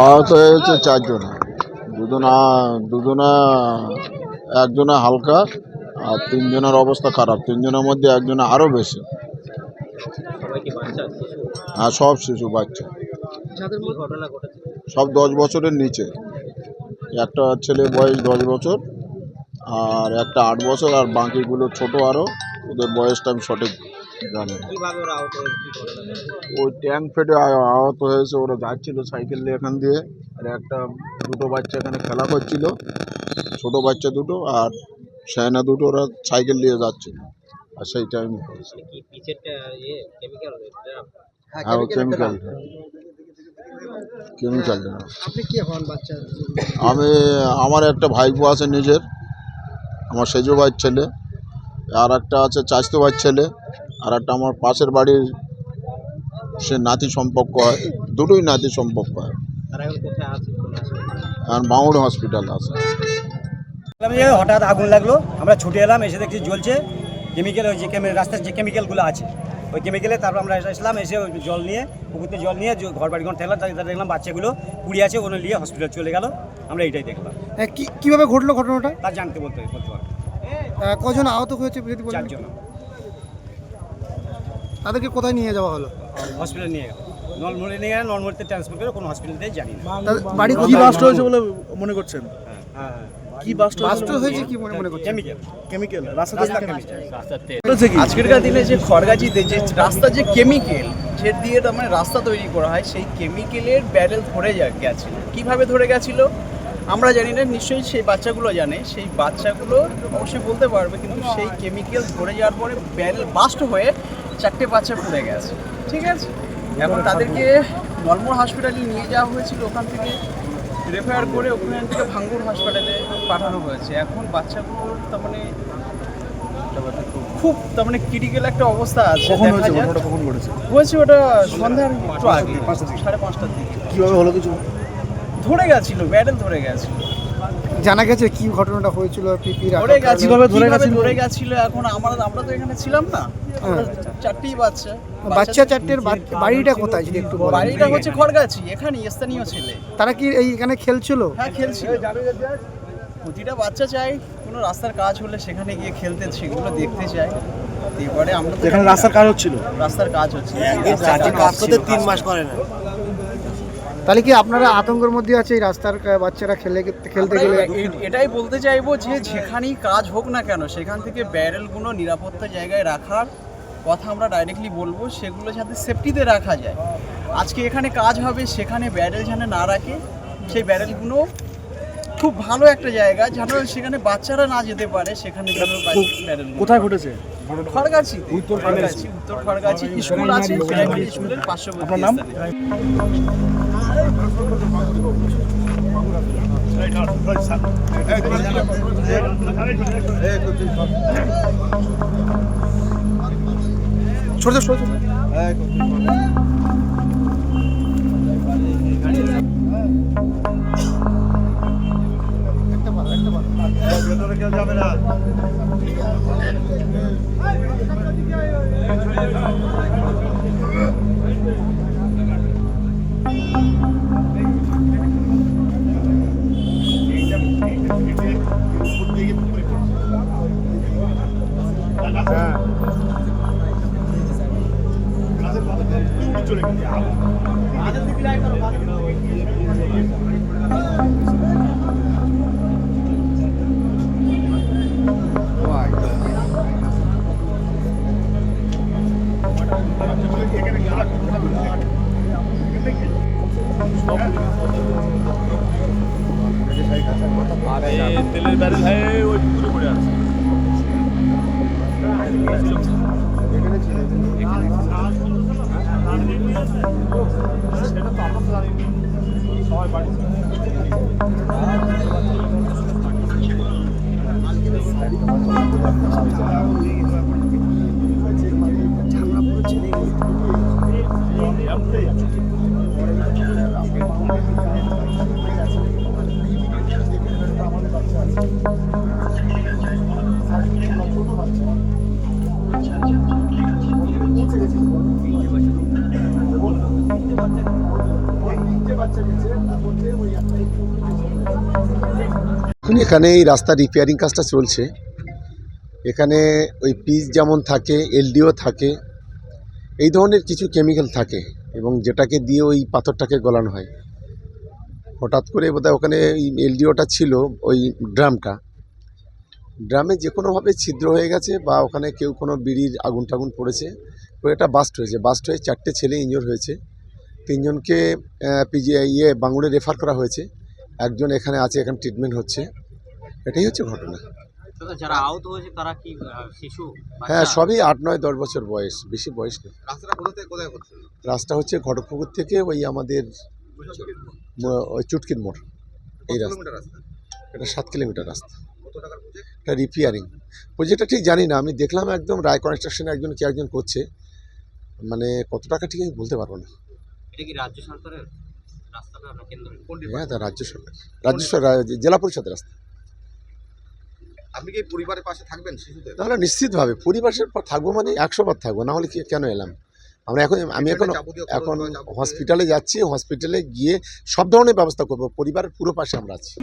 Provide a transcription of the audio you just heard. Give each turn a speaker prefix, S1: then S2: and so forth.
S1: আহত হয়েছে চারজন, দুজনা একজনে হালকা আর তিনজনের অবস্থা খারাপ। তিনজনের মধ্যে একজনে আরও বেশি। হ্যাঁ, সব শিশু বাচ্চা, সব 10 বছরের নিচে। একটা ছেলে বয়স 10 বছর আর একটা 8 বছর, আর বাকিগুলো ছোট আরও। ওদের বয়সটা আমি সঠিক জানি। ওই ট্যাঙ্ক ফেটে আহত হয়েছে। ওরা যাচ্ছিল সাইকেল নিয়ে এখান দিয়ে, আর দুটো বাচ্চা এখানে খেলা করছিল, ছোট বাচ্চা দুটো আর সায়না দুটো। ওরা সাইকেল নিয়ে যাচ্ছিল আর সেই টাইমে হয়েছে। হ্যাঁ, কেমিক্যাল। আমার একটা ভাইপো আছে নিজের, আমার সেজো ভাইয়ের ছেলে, আর একটা আছে চাচতো ভাইয়ের ছেলে, আর একটা আমার পাশের বাড়ির সে নাতি সম্পর্ক হয়। দুটোই নাতি সম্পর্ক হয়। আর বাঙুর হসপিটাল আছে।
S2: হঠাৎ আগুন লাগলো, আমরা ছুটে এলাম, এসে দেখছি জ্বলছে কেমিক্যাল। ওই যে রাস্তার যে কেমিক্যালগুলো আছে ওই কেমিক্যালে। তারপর আমরা এসলাম, এসে জল নিয়ে, পুকুরতে জল নিয়ে ঘর বাড়ি ঘর ঠেলা, তাদের দেখলাম বাচ্চাগুলো পুড়ে আছে, ওগুলো নিয়ে হসপিটাল চলে গেল। আমরা এইটাই দেখলাম।
S3: কিভাবে ঘটলো ঘটনাটা
S2: তা জানতে বলতে পারবো।
S3: কজন আহত হয়েছে?
S2: 4 জন।
S3: তাদেরকে কোথায় নিয়ে যাওয়া হলো?
S2: হসপিটাল নিয়ে গেল, নলমুড়ি নিয়ে গেল, নলমুড়িতে ট্রান্সফার করে কোনো হসপিটালে জানি না।
S3: বাড়ি
S4: কি বাস্ট হয়েছে বলে মনে করছেন?
S2: হ্যাঁ,
S3: কি বাস্ট হয়েছে কি মনে করছেন?
S2: কেমিক্যাল
S5: আজকেরকার দিনে যে খড়গাছিতে যে রাস্তা, যে কেমিক্যাল যে দিয়ে মানে রাস্তা তৈরি করা হয়, সেই কেমিক্যালের ব্যারেল ধরে গেছিল। কিভাবে ধরে গেছিল আমরা জানি না, নিশ্চয়ই সেই বাচ্চাগুলো জানে। সেই বাচ্চাগুলো অবশ্যই বলতে পারবে, কিন্তু সেই কেমিক্যাল ধরে যাওয়ার পরে ব্যারেল বাস্ট হয়ে 4টে বাচ্চা পুড়ে গেছে। ঠিক আছে, এখন তাদেরকে নলমোড় হাসপাতালে নিয়ে যাওয়া হয়েছিল, ওখান থেকে রেফার করে ওখান থেকে ভাঙ্গুর হাসপাতালে পাঠানো হয়েছে। এখন বাচ্চাগুলোর খুব ক্রিটিক্যাল একটা অবস্থা আছে। হয়েছে ওটা সন্ধ্যার একটু আগে, 5:30টার দিকে।
S4: কিভাবে হলো কিছু?
S5: ধরে গেছিল, ব্যারেল ধরে গেছিল।
S3: জানা গেছে কি ঘটনাটা হয়েছিল?
S5: ধরে গেছিল। এখন আমরা তো এখানে ছিলাম না। 4টেই বাচ্চা
S3: 4টের বাড়িটা কোথায়? একটু
S5: বাড়িটা হচ্ছে খড়গাছি, এখানে স্থানীয় ছেলে।
S3: তারা কি এখানে খেলছিল?
S5: হ্যাঁ, খেলছিল। প্রতিটা বাচ্চা চায় কোনো রাস্তার কাজ হলে সেখানে গিয়ে খেলতে, সেগুলো দেখতে চায়। এবারে আমরা তো
S4: এখানে রাস্তার কাজ হচ্ছিল।
S3: 3 মাস করে না। তাহলে কি আপনারা আতঙ্কের মধ্যে আছে এই রাস্তার বাচ্চারা খেলতে গেলে?
S5: এটাই বলতে চাইবো যে যেখানেই কাজ হোক না কেন, সেখান থেকে ব্যারেলগুলো নিরাপত্তা জায়গায় রাখার কথা আমরা ডাইরেক্টলি বলবো। সেগুলো যাতে সেফটিতে রাখা যায়। আজকে এখানে কাজ হবে, সেখানে ব্যারেল যেন না রাখে। সেই ব্যারেলগুলো খুব ভালো একটা জায়গা, যেন সেখানে বাচ্চারা না যেতে পারে। সেখানে
S4: কোথায় ঘটেছে?
S5: খড়গাছি, উত্তর খড়গাছি স্কুল আছে, প্রাইমারি স্কুলের পার্শ্ববর্তী।
S4: আপনার নাম?
S3: ছোট ছোট
S4: যাবে না। তেলের ব্যারেল হয়ে ওই পুকুরে পড়ে আছে।
S6: এখন এখানে এই রাস্তা রিপেয়ারিং কাজটা চলছে। এখানে ওই পিচ যেমন থাকে, এলডিও থাকে, এই ধরনের কিছু কেমিক্যাল থাকে এবং যেটাকে দিয়ে ওই পাথরটাকে গলানো হয়। হঠাৎ করে বোধহয় ওখানে ওই এলডিওটা ছিল, ওই ড্রামে যে কোনোভাবে ছিদ্র হয়ে গেছে বা ওখানে কেউ কোনো বিড়ির আগুন টাগুন পড়েছে, তো এটা বাস্ট হয়েছে। বাস্ট হয়ে 4টে ছেলে ইনজোর হয়েছে। 3জনকে বাঙ্গুরে রেফার করা হয়েছে। একজন এখানে আছে, এখানে ট্রিটমেন্ট হচ্ছে। এটাই হচ্ছে ঘটনা।
S7: যারা আহত হয়েছে তারা কি শিশু?
S6: হ্যাঁ, সবই 8, 9, 10 বছর বয়স, বেশি বয়স নেই।
S7: রাস্তাটা কোথা থেকে কোথায় হচ্ছে?
S6: রাস্তা হচ্ছে ঘটকপুকুর থেকে ওই আমাদের ওই চুটকির মোড়, এই রাস্তা। এটা 7 কিলোমিটার রাস্তা।
S7: কত টাকার প্রজেক্ট?
S6: এটা রিপেয়ারিং প্রজেক্টটা ঠিক জানি না, আমি দেখলাম একদম রায় কনস্ট্রাকশনে একজন করছে, মানে কত টাকা ঠিক আমি বলতে পারবো না।
S7: এটা কি রাজ্য সরকারের রাস্তাটা না কেন্দ্র?
S6: হ্যাঁ, তা রাজ্য সরকার জেলা পরিষদের রাস্তা।
S7: আপনি কি পরিবারের পাশে থাকবেন শিশুদের?
S6: তাহলে নিশ্চিতভাবে পরিবারের পর থাকবো, মানে 100 বার থাকবো, না হলে কেন এলাম আমি এখন হসপিটালে যাচ্ছি। হসপিটালে গিয়ে সব ধরনের ব্যবস্থা করবো, পরিবারের পুরো পাশে আমরা আছি।